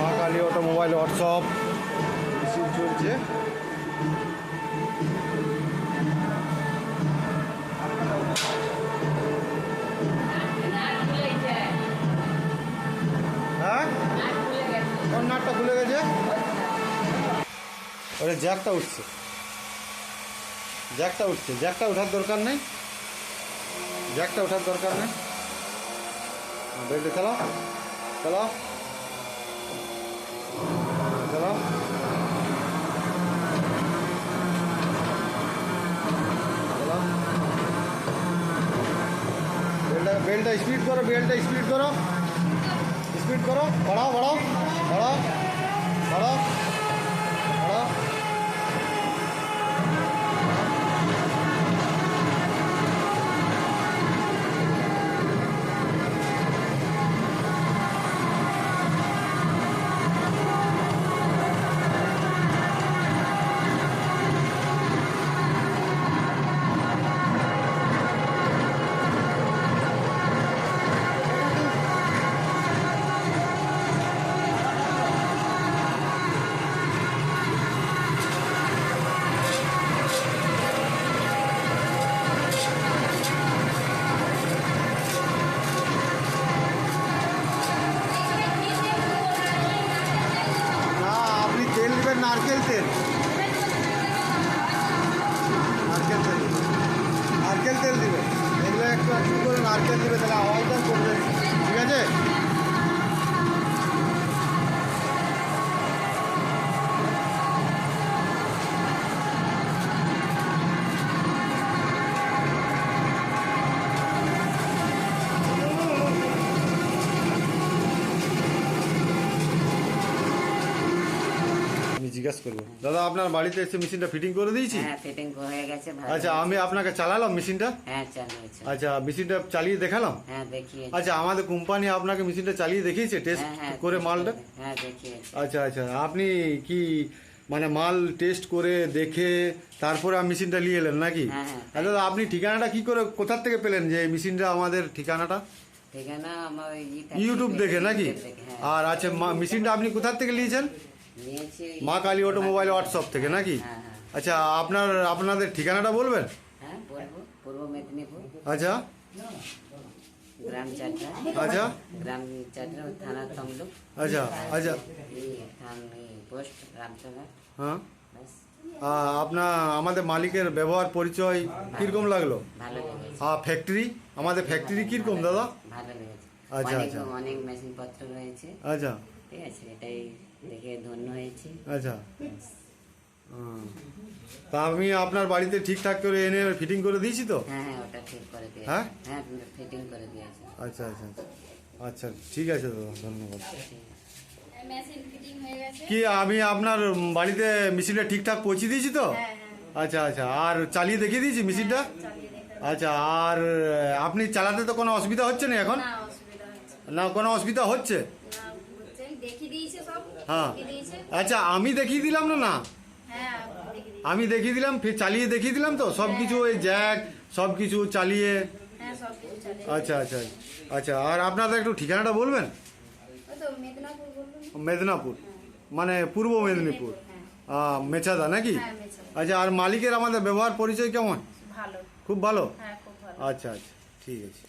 মা Kali automobile workshop machine চলছে। হ্যাঁ, কোন নাটটা খুলে গেছে? ওরে জ্যাকটা উঠছে, জ্যাকটা ওঠার দরকার নেই, জ্যাকটা ওঠার দরকার নেই। বেল্টে চালাও চালাও চালাও। বেল্টটা স্পিড করো, বেল্টটা স্পিড করো, স্পিড করো, বাড়াও বাড়াও বাড়াও বাড়াও বাড়াও। নারকেল তেল, নারকেল তেল, নারকেল তেল দিবে, এগুলো একটু একটু করে নারকেল দিবে, তাহলে আওয়াজটা করবে, ঠিক আছে? জিজ্ঞাসা করবো, দাদা আপনার বাড়িতে এসে মেশিনটা ফিটিং করে দিয়েছি? হ্যাঁ, ফিটিং হয়ে গেছে। আচ্ছা, আমি আপনাকে চালালাম মেশিনটা? হ্যাঁ, চালিয়েছি। আচ্ছা, মেশিনটা চালিয়ে দেখালাম? হ্যাঁ, দেখিয়েছি। আচ্ছা, আমাদের কোম্পানি আপনাকে মেশিনটা চালিয়ে দেখিয়েছে টেস্ট করে মালটা? হ্যাঁ, দেখিয়েছি। আচ্ছা আচ্ছা, আপনি কি মানে মাল টেস্ট করে দেখে তারপরে মেশিনটা নিয়ে এলেন নাকি? হ্যাঁ। দাদা আপনি ঠিকানাটা কি করে, কোথার থেকে পেলেন যে মেশিনটা আমাদের ঠিকানাটা? ঠিকানা আমার ইউটিউব দেখে নাকি? আর আচ্ছা, মেশিনটা আপনি কোথার থেকে নিয়েছেন? মা কালী অটোমোবাইল ওয়ার্কশপ থেকে নাকি? আচ্ছা, আপনাদের ঠিকানাটা বলবেন? হ্যাঁ, বলবো। পূর্ব মেদিনীপুর। আচ্ছা, গ্রাম চাটরা। আচ্ছা, গ্রাম চাটরা, থানা তমলুক। আচ্ছা আচ্ছা, পোস্ট রামচন্দ্র। হ্যাঁ, আপনার আমাদের মালিকের ব্যবহার পরিচয় কিরকম লাগলো? ভালো লেগেছে। ফ্যাক্টরি, আমাদের ফ্যাক্টরি কিরকম দাদা? ভালো লেগেছে। আচ্ছা আচ্ছা, অনেক মেশিন পত্র রয়েছে। আচ্ছা, ঠিক আছে, এটাই দেখে ধন্য হয়েছি। আচ্ছা। তা আমি আপনার বাড়িতে ঠিকঠাক করে এনে ফিটিং করে দিয়েছি তো? হ্যাঁ হ্যাঁ, ওটা ঠিক করে দিয়েছি। হ্যাঁ হ্যাঁ, ফিটিং করে দিয়েছি। আচ্ছা আচ্ছা আচ্ছা, আচ্ছা ঠিক আছে দাদা, ধন্যবাদ। মেশিন ফিটিং হয়ে গেছে। কি আমি আপনার বাড়িতে মেশিনটা ঠিকঠাক পৌঁছে দিয়েছি তো? হ্যাঁ হ্যাঁ, আচ্ছা আচ্ছা, আর চালিয়ে দেখিয়ে দিয়েছি মেশিনটা? চালিয়ে দেখা। আচ্ছা, আর আপনি চালাতে তো কোনো অসুবিধা হচ্ছে না এখন? না, অসুবিধা হচ্ছে না, কোনো অসুবিধা হচ্ছে? না, হচ্ছে দেখিয়ে দিয়েছে সব। হ্যাঁ, দেখিয়ে দিয়েছে। আচ্ছা, আমি দেখিয়ে দিলাম না? না, হ্যাঁ, দেখিয়ে দিয়েছে। আমি দেখিয়ে দিলাম, ফির চালিয়ে দেখিয়ে দিলাম তো সব কিছু, ওই জ্যাক সব কিছু চালিয়ে। হ্যাঁ, সব কিছু চালিয়ে। আচ্ছা আচ্ছা আচ্ছা, আর আপনাদের একটু ঠিকানাটা বলবেন? ওই তো মেদিনীপুর বললাম। মেদিনীপুর, মানে পূর্ব মেদিনীপুর, মেছাদা নাকি? হ্যাঁ, মেছাদা। আচ্ছা, আর মালিকের আমাদের ব্যবহার পরিচয় কেমন? ভালো। খুব ভালো? হ্যাঁ, খুব ভালো। আচ্ছা আচ্ছা, ঠিক আছে।